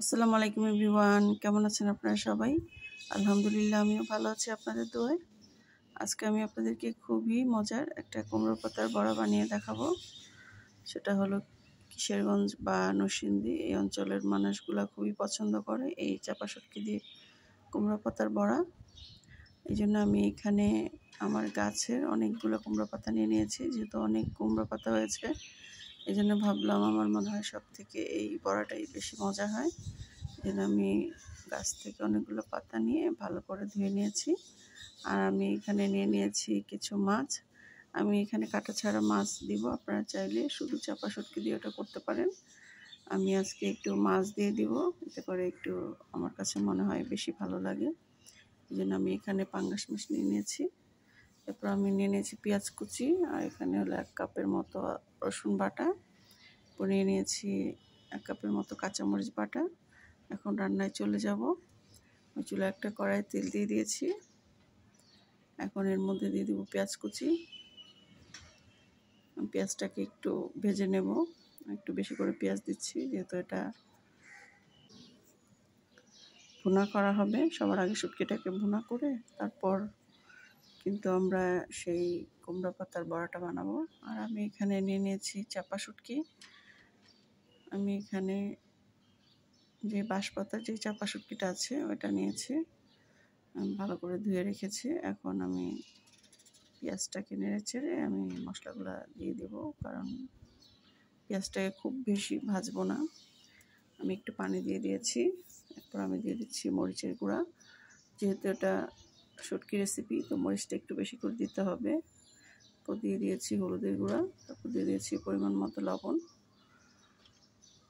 আসসালামু আলাইকুম এভরিওয়ান, কেমন আছেন আপনারা সবাই? আলহামদুলিল্লাহ, আমিও ভালো আছি আপনাদের দোয়ায়। আজকে আমি আপনাদেরকে খুবই মজার একটা কুমড়ো পাতার বড়া বানিয়ে দেখাবো। সেটা হলো কিশোরগঞ্জ বা নরসিংদী এই অঞ্চলের মানুষগুলা খুবই পছন্দ করে এই চাপা শুটকি দিয়ে কুমড়ো পাতার বড়া। এই জন্য আমি এখানে আমার গাছের অনেকগুলো কুমড়ো পাতা নিয়ে নিয়েছি। যেহেতু অনেক কুমড়ো পাতা হয়েছে, এই জন্য ভাবলাম আমার মনে হয় সব থেকে এই বড়াটাই বেশি মজা হয়। এজন্য আমি গাছ থেকে অনেকগুলো পাতা নিয়ে ভালো করে ধুয়ে নিয়েছি। আর আমি এখানে নিয়ে নিয়েছি কিছু মাছ। আমি এখানে কাটা ছাড়া মাছ দিব, আপনারা চাইলে শুধু চাপা শুটকি দিয়ে ওটা করতে পারেন। আমি আজকে একটু মাছ দিয়ে দিব, এতে করে একটু আমার কাছে মনে হয় বেশি ভালো লাগে। এই জন্য আমি এখানে পাঙ্গাস মাছ নিয়ে নিয়েছি। এরপর আমি নিয়ে নিয়েছি পেঁয়াজ কুচি, আর এখানে হলো 1 কাপের মতো রসুন বাটা, নিয়ে নিয়েছি 1 কাপের মতো কাঁচামরিচ বাটা। এখন রান্নায় চলে যাব। ওই চুলায় একটা কড়াই তেল দিয়ে দিয়েছি। এখন এর মধ্যে দিয়ে দেবো পেঁয়াজ কুচি। পেঁয়াজটাকে একটু ভেজে নেব, একটু বেশি করে পেঁয়াজ দিচ্ছি যেহেতু এটা ভুনা করা হবে। সবার আগে শুটকিটাকে ভুনা করে তারপর কিন্তু আমরা সেই কুমড়া পাতার বড়াটা বানাবো। আর আমি এখানে নিয়ে নিয়েছি চাপা শুটকি। আমি এখানে যে বাঁশপাতার যে চাপা শুটকিটা আছে ওটা নিয়েছি, ভালো করে ধুয়ে রেখেছি। এখন আমি পেঁয়াজটাকে নেড়ে চেড়ে আমি মশলাগুলো দিয়ে দেব, কারণ পেঁয়াজটাকে খুব বেশি ভাজবো না। আমি একটু পানি দিয়ে দিয়েছি। এরপর আমি দিয়ে দিচ্ছি মরিচের গুঁড়া। যেহেতু এটা শুটকি রেসিপি, তো মরিচটা একটু বেশি করে দিতে হবে। তো দিয়ে দিয়েছি হলুদের গুঁড়া, তারপর দিয়ে দিয়েছি পরিমাণ মতো লবণ,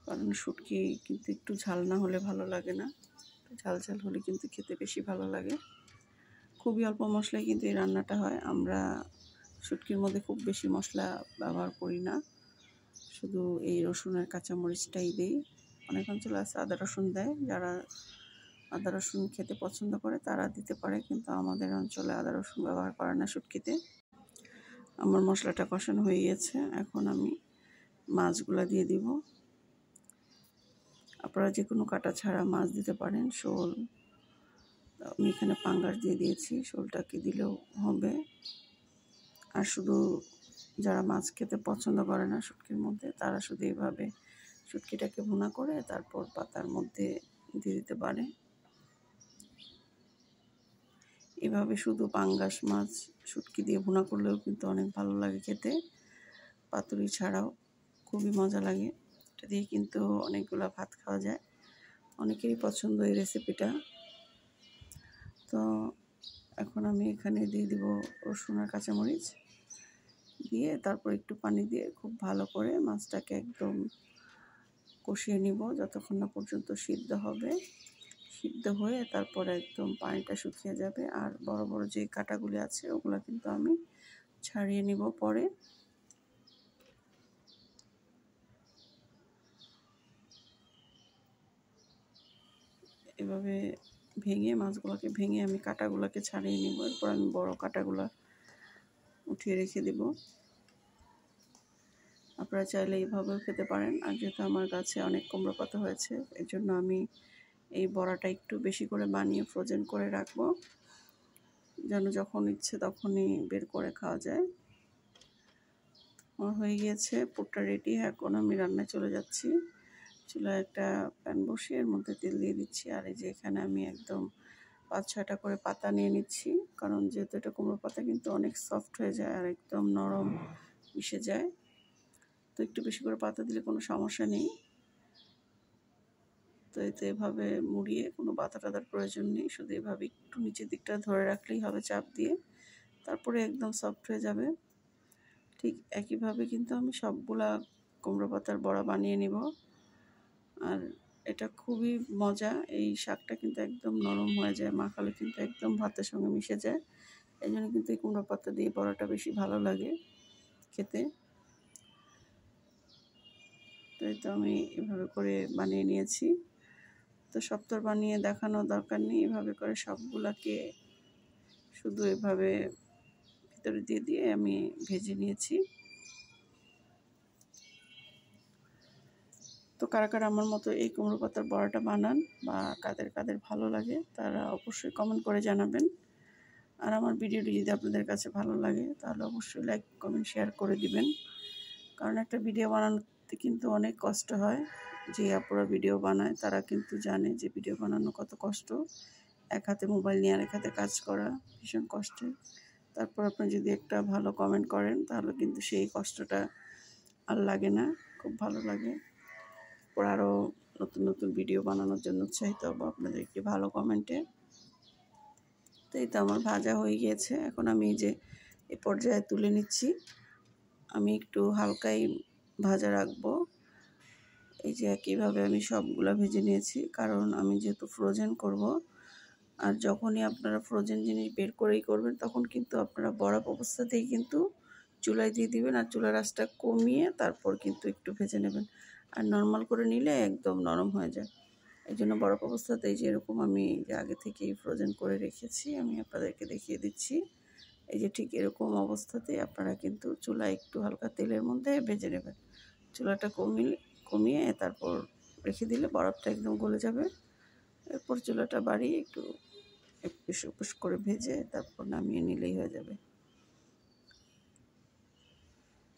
কারণ শুটকি কিন্তু একটু ঝাল না হলে ভালো লাগে না। ঝাল ঝাল হলে কিন্তু খেতে বেশি ভালো লাগে। খুবই অল্প মশলায় কিন্তু এই রান্নাটা হয়। আমরা শুটকির মধ্যে খুব বেশি মশলা ব্যবহার করি না, শুধু এই রসুন আর কাঁচামরিচটাই দিই। অনেক অঞ্চলে আছে আদা রসুন দেয়, যারা আদা রসুন খেতে পছন্দ করে তারা দিতে পারে, কিন্তু আমাদের অঞ্চলে আদা রসুন ব্যবহার করে না শুটকিতে। আমার মশলাটা কষানো হয়ে গেছে, এখন আমি মাছগুলো দিয়ে দিব। আপনারা যে কোনো কাটা ছাড়া মাছ দিতে পারেন। শোল, আমি এখানে পাঙ্গাস দিয়ে দিয়েছি, শোলটাকে দিলেও হবে। আর শুধু যারা মাছ খেতে পছন্দ করে না শুটকির মধ্যে, তারা শুধু এইভাবে শুটকিটাকে ভুনা করে তারপর পাতার মধ্যে দিয়ে দিতে পারে। এভাবে শুধু পাঙ্গাস মাছ শুটকি দিয়ে ভুনা করলেও কিন্তু অনেক ভালো লাগে খেতে। পাতুরি ছাড়াও খুবই মজা লাগে। এটা দিয়ে কিন্তু অনেকগুলো ভাত খাওয়া যায়। অনেকেরই পছন্দ এই রেসিপিটা। তো এখন আমি এখানে দিয়ে দিব রসুন আর কাঁচামরিচ দিয়ে, তারপর একটু পানি দিয়ে খুব ভালো করে মাছটাকে একদম কষিয়ে নিব যতক্ষণ না পর্যন্ত সিদ্ধ হবে। সিদ্ধ হয়ে তারপর একদম পানিটা শুকিয়ে যাবে। আর বড় বড় যে কাঁটাগুলি আছে ওগুলো কিন্তু আমি ছাড়িয়ে নিব পরে। এভাবে ভেঙে মাছগুলোকে ভেঙে আমি কাঁটাগুলোকে ছাড়িয়ে নিব। এরপর আমি বড় কাঁটাগুলো উঠিয়ে রেখে দেব। আপনারা চাইলে এইভাবেও খেতে পারেন। আর যেহেতু আমার গাছে অনেক কুমড়ো পাতা হয়েছে, এর জন্য আমি এই বড়াটা একটু বেশি করে বানিয়ে ফ্রোজেন করে রাখবো, যেন যখন ইচ্ছে তখনই বের করে খাওয়া যায়। আমার হয়ে গিয়েছে, পুরটা রেডি। এখন আমি রান্নায় চলে যাচ্ছি। চুলায় একটা প্যান বসিয়ে এর মধ্যে তেল দিয়ে দিচ্ছি। আর এই যে এখানে আমি একদম 5-6টা করে পাতা নিয়ে নিচ্ছি, কারণ যেহেতু এটা কুমড়ো পাতা কিন্তু অনেক সফট হয়ে যায় আর একদম নরম মিশে যায়। তো একটু বেশি করে পাতা দিলে কোনো সমস্যা নেই। তো এতে এভাবে মুড়িয়ে কোনো পাতা টাতার প্রয়োজন নেই, শুধু এভাবে একটু নিচের দিকটা ধরে রাখলেই হবে চাপ দিয়ে, তারপরে একদম সফট হয়ে যাবে। ঠিক একইভাবে কিন্তু আমি সবগুলা কুমড়ো পাতার বড়া বানিয়ে নিব। আর এটা খুবই মজা। এই শাকটা কিন্তু একদম নরম হয়ে যায়, মাখালে কিন্তু একদম ভাতের সঙ্গে মিশে যায়। এই জন্য কিন্তু এই কুমড়ো পাতা দিয়ে বড়াটা বেশি ভালো লাগে খেতে। তো এই তো আমি এভাবে করে বানিয়ে নিয়েছি। তো সব তো বানিয়ে দেখানোর দরকার নেই, এভাবে করে সবগুলাকে শুধু এভাবে ভিতরে দিয়ে দিয়ে আমি ভেজে নিয়েছি। তো কারা কারা আমার মতো এই কুমড়ো পাতার বড়াটা বানান বা কাদের কাদের ভালো লাগে তারা অবশ্যই কমেন্ট করে জানাবেন। আর আমার ভিডিওটি যদি আপনাদের কাছে ভালো লাগে তাহলে অবশ্যই লাইক কমেন্ট শেয়ার করে দিবেন। কারণ একটা ভিডিও বানানোতে কিন্তু অনেক কষ্ট হয়। যে আপুরা ভিডিও বানায় তারা কিন্তু জানে যে ভিডিও বানানো কত কষ্ট। এক হাতে মোবাইল নিয়ে আরেক হাতে কাজ করা ভীষণ কষ্টের। তারপর আপনি যদি একটা ভালো কমেন্ট করেন তাহলে কিন্তু সেই কষ্টটা আর লাগে না, খুব ভালো লাগে। পর আরও নতুন নতুন ভিডিও বানানোর জন্য উৎসাহিত হবো আপনাদের একটি ভালো কমেন্টে। তো এই তো আমার ভাজা হয়ে গিয়েছে, এখন আমি এই যে এ পর্যায়ে তুলে নিচ্ছি। আমি একটু হালকাই ভাজা রাখবো। এই যে একইভাবে আমি সবগুলো ভেজে নিয়েছি, কারণ আমি যেহেতু ফ্রোজেন করব। আর যখনই আপনারা ফ্রোজেন জিনিস বের করেই করবেন তখন কিন্তু আপনারা বরফ অবস্থাতেই কিন্তু চুলায় দিয়ে দিবেন, আর চুলার আঁচটা কমিয়ে তারপর কিন্তু একটু ভেজে নেবেন। আর নর্মাল করে নিলে একদম নরম হয়ে যায়। এই জন্য বরফ অবস্থাতেই যেরকম আমি যে আগে থেকেই ফ্রোজেন করে রেখেছি আমি আপনাদেরকে দেখিয়ে দিচ্ছি। এই যে ঠিক এরকম অবস্থাতেই আপনারা কিন্তু চুলা একটু হালকা তেলের মধ্যে ভেজে নেবেন। চুলাটা কমিয়ে তারপর রেখে দিলে বরফটা একদম গলে যাবে। এরপর চুলাটা বাড়িয়ে একটু এপিস ওপিস করে ভেজে তারপর নামিয়ে নিলেই হয়ে যাবে।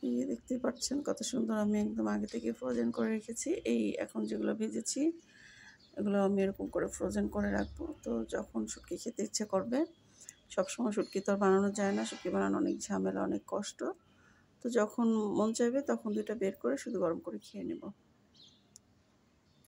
এই যে দেখতেই পাচ্ছেন কত সুন্দর আমি একদম আগে থেকে ফ্রোজেন করে রেখেছি। এই এখন যেগুলো ভেজেছি এগুলো আমি এরকম করে ফ্রোজেন করে রাখবো। তো যখন শুটকি খেতে ইচ্ছে করবে, সবসময় শুটকি তো আর বানানো যায় না, শুটকি বানানো অনেক ঝামেলা, অনেক কষ্ট। তো যখন মন চাইবে তখন দুইটা বের করে শুধু গরম করে খেয়ে নেব।